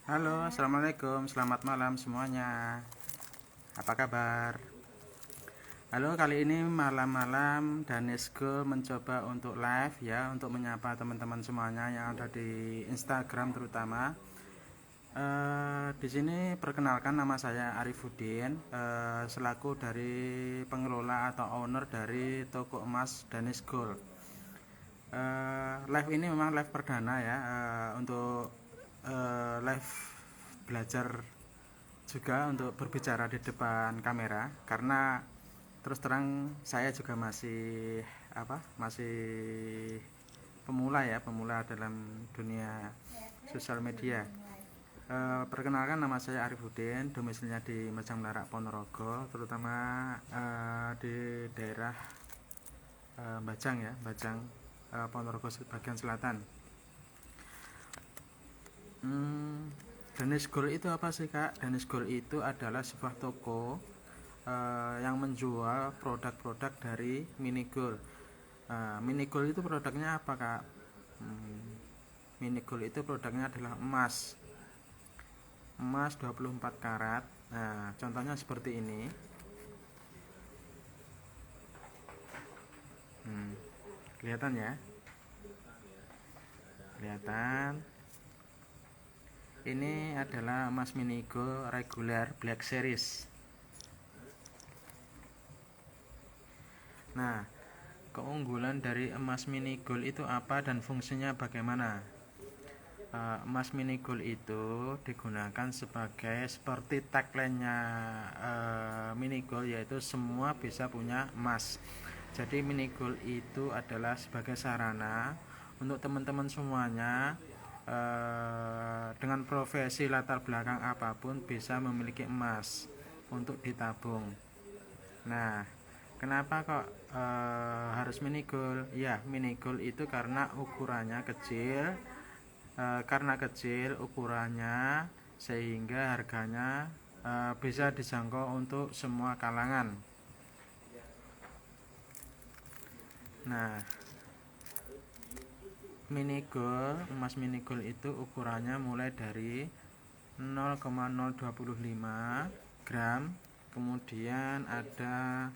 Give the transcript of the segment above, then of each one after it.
Halo, assalamualaikum, selamat malam semuanya. Apa kabar? Halo, kali ini malam-malam Danesco mencoba untuk live ya, untuk menyapa teman-teman semuanya yang ada di Instagram terutama. Di sini perkenalkan, nama saya Arifuddin, selaku dari pengelola atau owner dari toko emas Danesco. Live ini memang live perdana ya, untuk live belajar juga untuk berbicara di depan kamera, karena terus terang saya juga masih pemula ya, pemula dalam dunia sosial media. Perkenalkan, nama saya Arifuddin, domisilinya di Majang Melarak Ponorogo, terutama di daerah Bajang ya, Bajang, Ponorogo bagian selatan. Danis Gold itu apa sih kak? Danis Gold itu adalah sebuah toko yang menjual produk-produk dari mini gold. Mini gold itu produknya apa kak? Mini gold itu produknya adalah emas, emas 24 karat. Nah, contohnya seperti ini. Kelihatan ya? Kelihatan. Ini adalah emas mini gold regular black series. Nah, keunggulan dari emas mini gold itu apa dan fungsinya bagaimana? Emas mini gold itu digunakan sebagai seperti tagline-nya mini gold, yaitu semua bisa punya emas. Jadi mini gold itu adalah sebagai sarana untuk teman-teman semuanya dengan profesi latar belakang apapun bisa memiliki emas untuk ditabung. Nah, kenapa kok harus mini gold? Ya, mini gold itu karena ukurannya kecil. Karena kecil ukurannya, sehingga harganya bisa dijangkau untuk semua kalangan. Nah, emas mini gold itu ukurannya mulai dari 0,025 gram, kemudian ada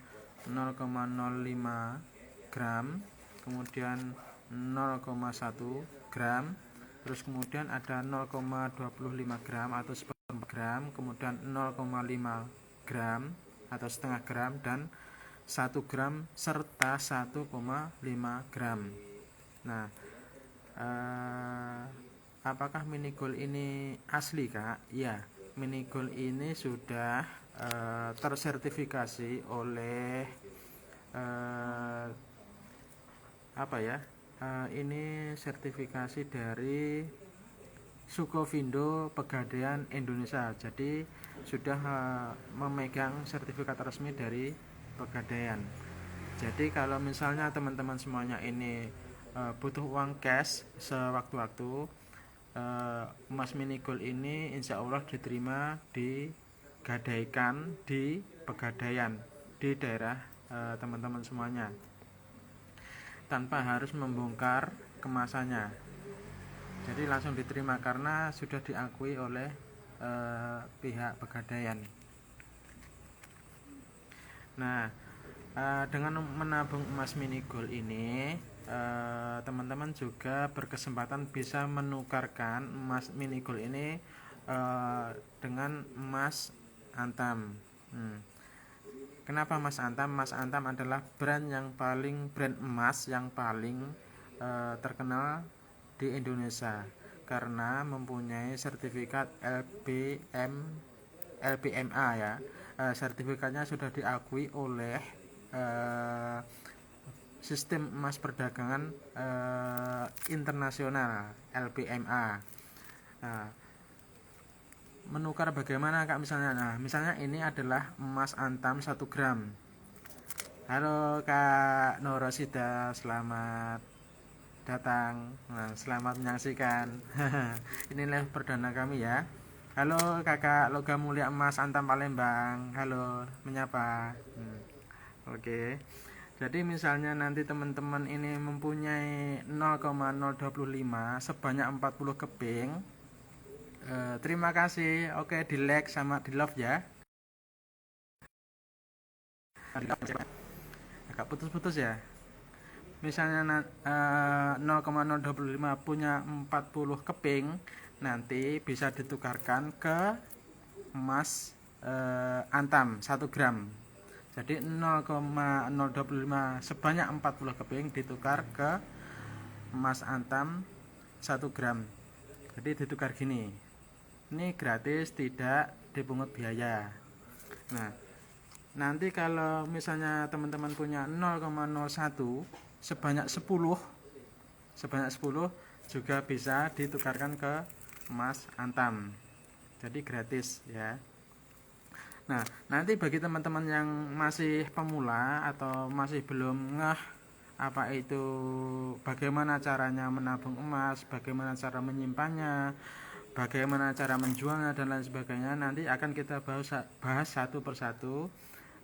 0,05 gram, kemudian 0,1 gram, terus kemudian ada 0,25 gram atau seperempat gram, kemudian 0,5 gram atau setengah gram, dan 1 gram serta 1,5 gram. Nah, apakah mini gold ini asli kak? Ya, mini gold ini sudah tersertifikasi oleh ini sertifikasi dari Sukovindo Pegadaian Indonesia. Jadi sudah memegang sertifikat resmi dari Pegadaian. Jadi kalau misalnya teman-teman semuanya ini butuh uang cash sewaktu-waktu, emas mini gold ini insya Allah diterima, digadaikan di Pegadaian di daerah teman-teman semuanya, tanpa harus membongkar kemasannya. Jadi langsung diterima karena sudah diakui oleh pihak Pegadaian. Nah, dengan menabung emas mini gold ini, teman-teman juga berkesempatan bisa menukarkan emas mini gold ini dengan emas antam. Kenapa Mas Antam? Mas Antam adalah brand emas yang paling terkenal di Indonesia karena mempunyai sertifikat LBMA ya. Sertifikatnya sudah diakui oleh sistem emas perdagangan internasional LBMA. Menukar bagaimana kak misalnya? Nah, misalnya ini adalah emas antam 1 gram. Halo kak Norosida, selamat datang. Nah, selamat menyaksikan. Ini live perdana kami ya. Halo kakak Logam Mulia Emas Antam Palembang. Halo, menyapa. Oke. Jadi misalnya nanti teman-teman ini mempunyai 0,025 sebanyak 40 keping, Terima kasih. Oke, di like sama di love ya. Agak putus-putus ya. Misalnya 0,025 punya 40 keping, nanti bisa ditukarkan ke emas antam 1 gram. Jadi 0,025 sebanyak 40 keping ditukar ke emas antam 1 gram. Jadi ditukar gini. Ini gratis, tidak dipungut biaya. Nah, nanti kalau misalnya teman-teman punya 0,01 sebanyak 10 juga bisa ditukarkan ke emas antam. Jadi gratis ya. Nah, nanti bagi teman-teman yang masih pemula atau masih belum ngeh apa itu bagaimana caranya menabung emas, bagaimana cara menyimpannya, bagaimana cara menjualnya dan lain sebagainya, nanti akan kita bahas satu persatu.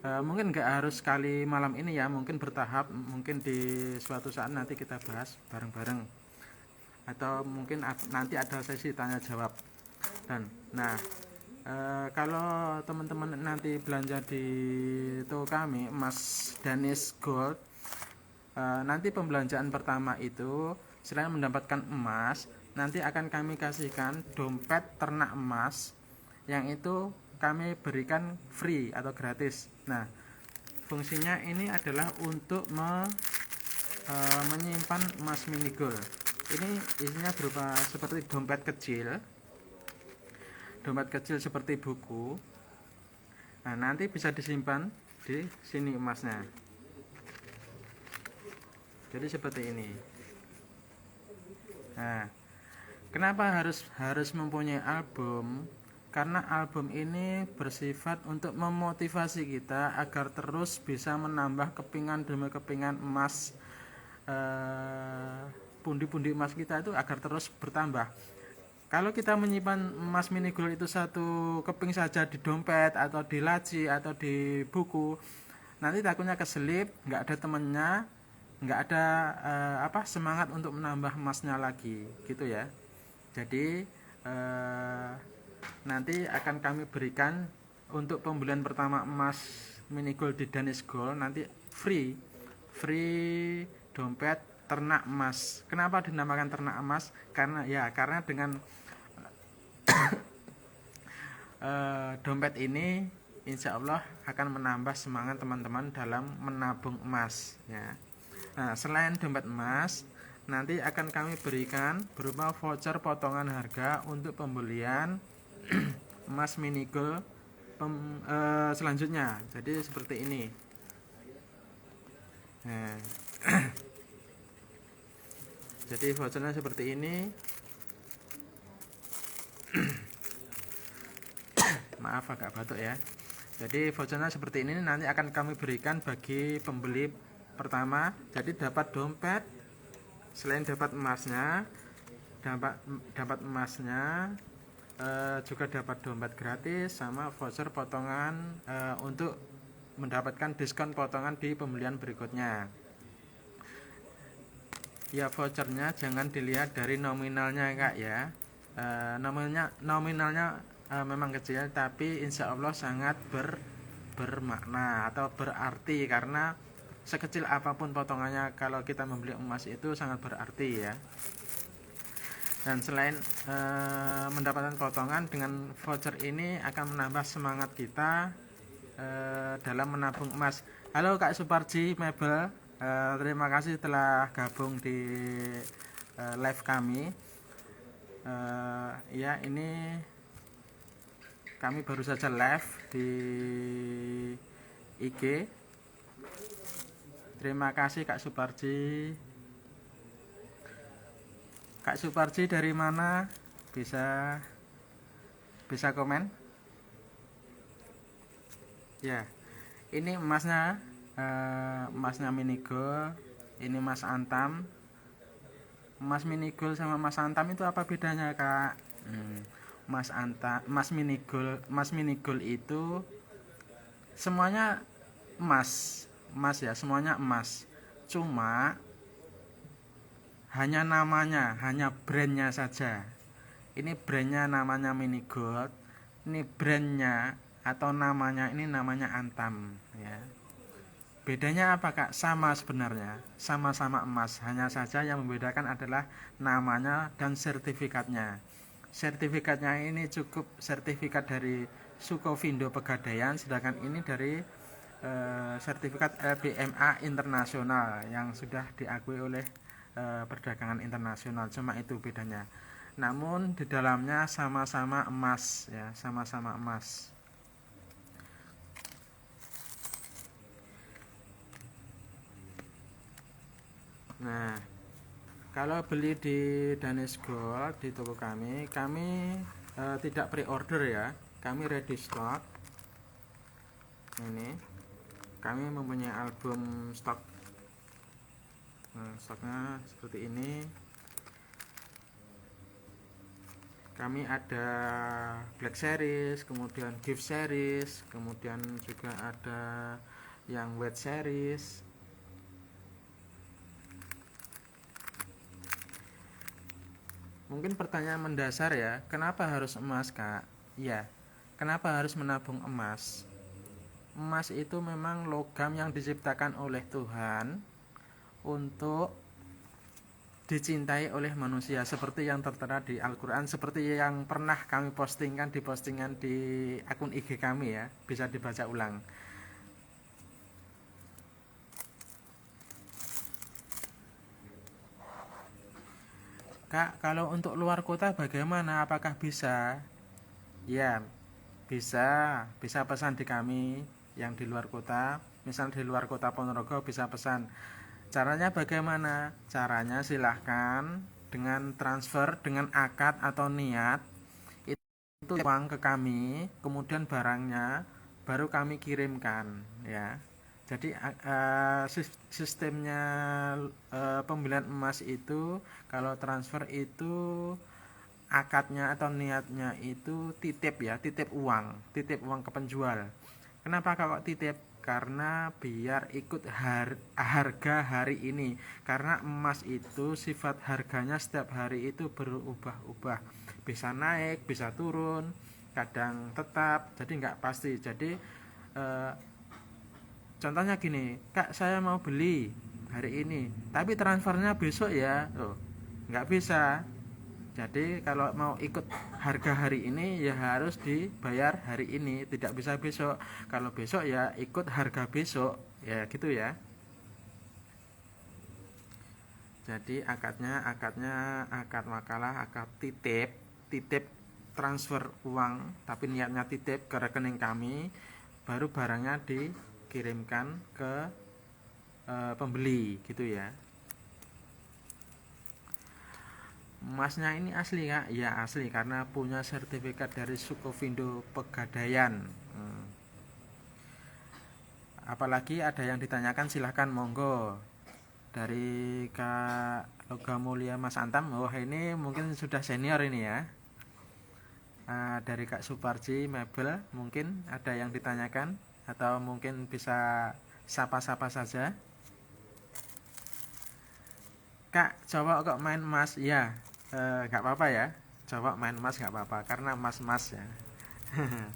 Mungkin nggak harus sekali malam ini ya, mungkin bertahap, mungkin di suatu saat nanti kita bahas bareng-bareng, atau mungkin nanti ada sesi tanya jawab. Dan nah, kalau teman-teman nanti belanja di toko kami Emas Danis Gold, nanti pembelanjaan pertama itu selain mendapatkan emas, nanti akan kami kasihkan dompet ternak emas, yang itu kami berikan free atau gratis. Nah, fungsinya ini adalah untuk menyimpan emas mini gold. Ini isinya berupa seperti dompet kecil seperti buku. Nah, nanti bisa disimpan di sini emasnya. Jadi seperti ini. Nah, kenapa harus mempunyai album? Karena album ini bersifat untuk memotivasi kita agar terus bisa menambah kepingan demi kepingan emas, pundi-pundi emas kita itu agar terus bertambah. Kalau kita menyimpan emas mini gold itu satu keping saja di dompet atau di laci atau di buku, nanti takutnya keselip, nggak ada temennya, nggak ada semangat untuk menambah emasnya lagi, gitu ya. Jadi nanti akan kami berikan untuk pembelian pertama emas mini gold di Danis Gold, nanti free dompet ternak emas. Kenapa dinamakan ternak emas? Karena dengan dompet ini insya Allah akan menambah semangat teman-teman dalam menabung emas ya. Nah, selain dompet emas, nanti akan kami berikan berupa voucher potongan harga untuk pembelian emas mini gold selanjutnya. Jadi seperti ini. Nah, jadi vouchernya seperti ini. Maaf agak batuk ya. Jadi vouchernya seperti ini nanti akan kami berikan bagi pembeli pertama. Jadi dapat dompet, selain dapat emasnya, juga dapat dompet gratis sama voucher potongan untuk mendapatkan diskon potongan di pembelian berikutnya. Ya, vouchernya jangan dilihat dari nominalnya Kak ya. Nominalnya memang kecil, tapi insya Allah sangat bermakna atau berarti, karena sekecil apapun potongannya kalau kita membeli emas itu sangat berarti ya. Dan selain mendapatkan potongan, dengan voucher ini akan menambah semangat kita dalam menabung emas. Halo Kak Suparji Mebel, terima kasih telah gabung di live kami. Ya, ini kami baru saja live di IG. Terima kasih Kak Suparji. Kak Suparji dari mana? Bisa komen? Ya, ini emasnya mini gold. Ini emas antam. Emas mini gold sama emas antam itu apa bedanya Kak? Emas mini gold itu semuanya emas ya, semuanya emas. Cuma hanya namanya, hanya brandnya saja. Ini brandnya namanya Mini Gold. Ini brandnya atau namanya ini namanya Antam ya. Bedanya apa kak? Sama sebenarnya, sama-sama emas. Hanya saja yang membedakan adalah namanya dan sertifikatnya. Sertifikatnya ini cukup sertifikat dari Sukovindo Pegadaian, sedangkan ini dari sertifikat LBMA internasional yang sudah diakui oleh perdagangan internasional. Cuma itu bedanya. Namun di dalamnya sama-sama emas ya, sama-sama emas. Nah, kalau beli di Danes Gold di toko kami tidak pre-order ya, kami ready stock. Ini, kami mempunyai album stok. Nah, stoknya seperti ini. Kami ada Black Series, kemudian Gift Series, kemudian juga ada yang White Series. Mungkin pertanyaan mendasar ya, kenapa harus emas kak? Ya, kenapa harus menabung emas? Emas itu memang logam yang diciptakan oleh Tuhan untuk dicintai oleh manusia, seperti yang tertera di Al-Quran, seperti yang pernah kami postingkan di postingan di akun IG kami ya, bisa dibaca ulang. Kak, kalau untuk luar kota bagaimana? Apakah bisa? Ya, bisa pesan di kami yang di luar kota. Misal di luar kota Ponorogo bisa pesan. Caranya bagaimana? Caranya silahkan dengan transfer, dengan akad atau niat itu uang ke kami, kemudian barangnya baru kami kirimkan ya. Jadi sistemnya pembelian emas itu kalau transfer itu akadnya atau niatnya itu titip ya, titip uang ke penjual. Kenapa kalau titip? Karena biar ikut harga hari ini, karena emas itu sifat harganya setiap hari itu berubah-ubah, bisa naik bisa turun, kadang tetap, jadi nggak pasti. Jadi eh, contohnya gini, kak saya mau beli hari ini tapi transfernya besok ya, nggak bisa. Jadi kalau mau ikut harga hari ini ya harus dibayar hari ini, tidak bisa besok. Kalau besok ya ikut harga besok, ya gitu ya. Jadi akadnya akad makalah, akad titip transfer uang, tapi niatnya titip ke rekening kami, baru barangnya dikirimkan ke pembeli gitu ya. Emasnya ini asli kak? Ya asli, karena punya sertifikat dari Sukovindo Pegadaian. Apalagi ada yang ditanyakan, silahkan monggo. Dari Kak Loga Mulia Mas Antam, wah ini mungkin sudah senior ini ya. Dari Kak Suparji Mebel, mungkin ada yang ditanyakan atau mungkin bisa sapa-sapa saja. Kak, cowok kok main emas? Ya, nggak apa-apa ya. Cowok main emas nggak apa-apa, karena emas-emas ya.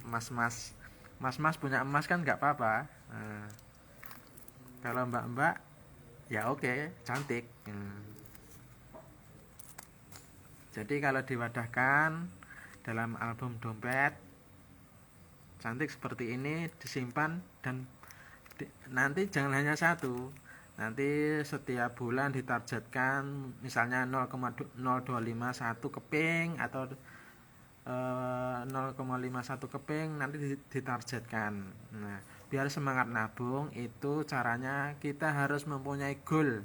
Emas-emas, mas-mas punya emas kan nggak apa-apa. Kalau mbak-mbak, ya oke, cantik. Jadi kalau diwadahkan dalam album dompet cantik seperti ini, disimpan dan nanti jangan hanya satu. Nanti setiap bulan ditargetkan misalnya 0,0251 keping atau 0,51 keping, nanti ditargetkan. Nah, biar semangat nabung itu caranya kita harus mempunyai goal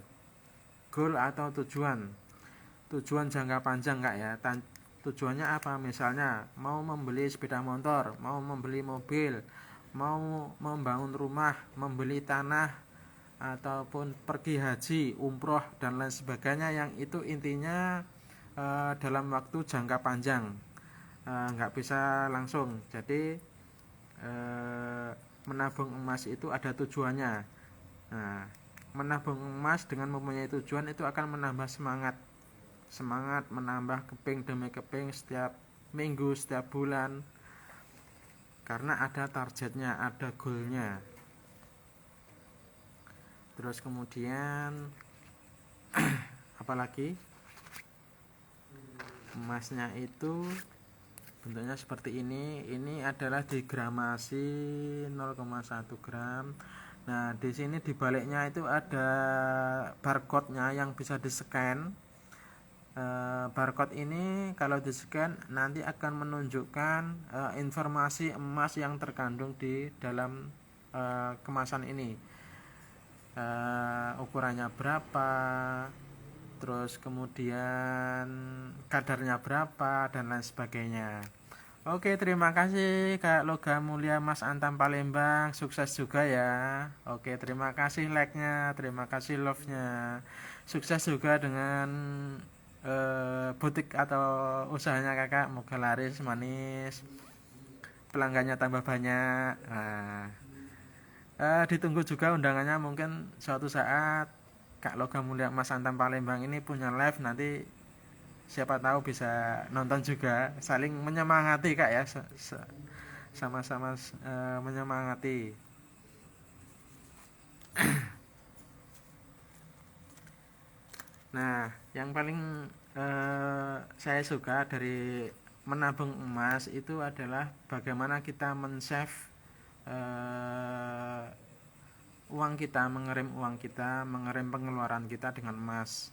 atau tujuan jangka panjang enggak ya. Tujuannya apa? Misalnya mau membeli sepeda motor, mau membeli mobil, mau membangun rumah, membeli tanah, ataupun pergi haji, umroh dan lain sebagainya, yang itu intinya dalam waktu jangka panjang, nggak bisa langsung. Jadi menabung emas itu ada tujuannya. Nah, menabung emas dengan mempunyai tujuan itu akan menambah semangat semangat menambah keping demi keping setiap minggu, setiap bulan, karena ada targetnya, ada goalnya. Terus kemudian apalagi, emasnya itu bentuknya seperti ini adalah digramasi 0,1 gram. Nah, di sini di baliknya itu ada barcode-nya yang bisa di-scan. Barcode ini kalau di-scan nanti akan menunjukkan informasi emas yang terkandung di dalam kemasan ini. Ukurannya berapa, terus kemudian kadarnya berapa, dan lain sebagainya. Oke, terima kasih Kak Logam Mulia Mas Antam Palembang, sukses juga ya. Oke, terima kasih like-nya, terima kasih love-nya. Sukses juga dengan butik atau usahanya kakak, moga laris manis, pelanggannya tambah banyak. Nah, ditunggu juga undangannya, mungkin suatu saat Kak Logam Mulia Mas Antam Palembang ini punya live, nanti siapa tahu bisa nonton juga, saling menyemangati Kak ya, sama-sama menyemangati. Nah, yang paling saya suka dari menabung emas itu adalah bagaimana kita men-save uang kita, mengerem uang kita, mengerem pengeluaran kita dengan emas.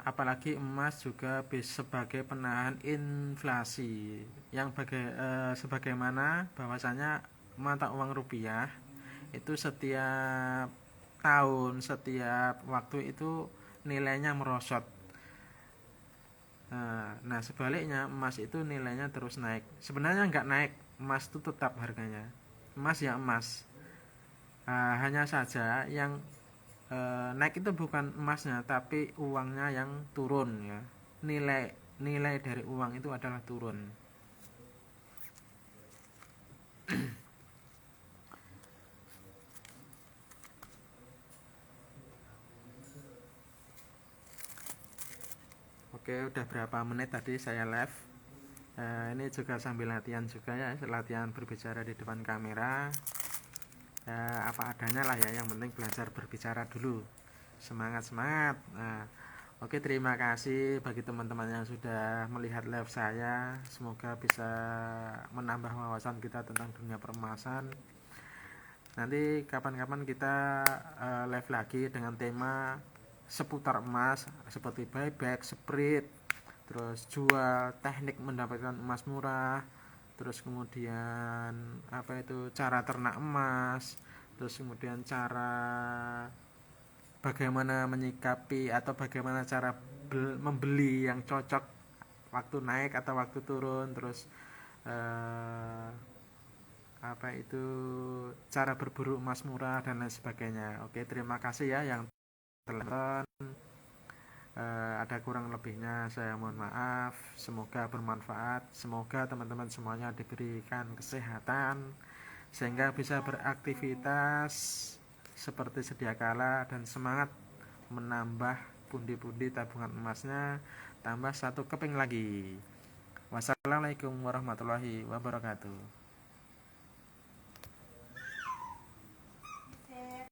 Apalagi emas juga sebagai penahan inflasi, yang sebagaimana bahwasanya mata uang rupiah itu setiap tahun, setiap waktu itu nilainya merosot. Nah, sebaliknya emas itu nilainya terus naik. Sebenarnya nggak naik, emas itu tetap harganya. Emas ya emas. Hanya saja yang naik itu bukan emasnya, tapi uangnya yang turun ya. Nilai dari uang itu adalah turun. Oke, udah berapa menit tadi saya live. Ini juga sambil latihan juga ya, latihan berbicara di depan kamera. Apa adanya lah ya, yang penting belajar berbicara dulu. Semangat. Nah, oke, terima kasih bagi teman-teman yang sudah melihat live saya. Semoga bisa menambah wawasan kita tentang dunia peremasan. Nanti kapan-kapan kita live lagi dengan tema seputar emas, seperti buyback, split, terus jual, teknik mendapatkan emas murah, terus kemudian cara ternak emas, terus kemudian cara bagaimana menyikapi atau bagaimana cara membeli yang cocok waktu naik atau waktu turun, terus cara berburu emas murah dan lain sebagainya. Oke, terima kasih ya yang telah nonton. Ada kurang lebihnya saya mohon maaf. Semoga bermanfaat, semoga teman-teman semuanya diberikan kesehatan sehingga bisa beraktivitas seperti sedia kala dan semangat menambah pundi-pundi tabungan emasnya, tambah 1 keping lagi. Wassalamualaikum warahmatullahi wabarakatuh.